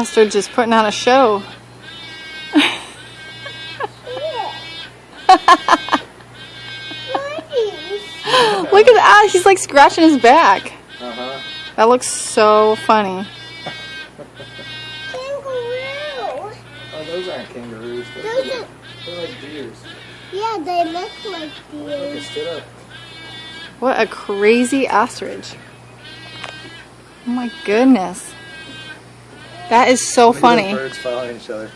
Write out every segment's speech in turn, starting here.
Ostrich is putting on a show. Look at that. He's like scratching his back. That looks so funny. Kangaroo. Oh, those aren't kangaroos. They're like deers. Yeah, they look like deers. Look, stood up. What a crazy ostrich. Oh my goodness. That is so Look funny. at those birds following each other.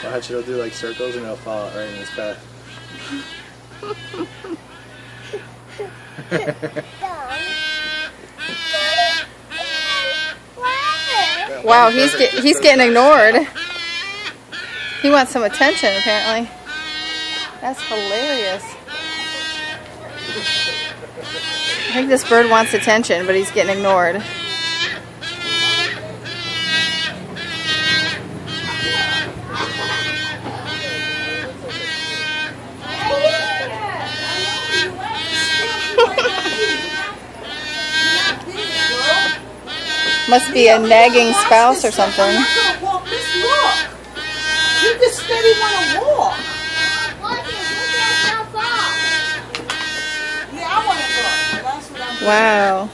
Watch, it'll do like circles and it'll fall out right in his path. Wow, he's getting ignored. He wants some attention apparently. That's hilarious. I think this bird wants attention, but he's getting ignored. Must be a nagging spouse or something. I'm not going to walk this walk. You just steady want to walk. Yeah, I want to go. That's what I'm doing. Wow.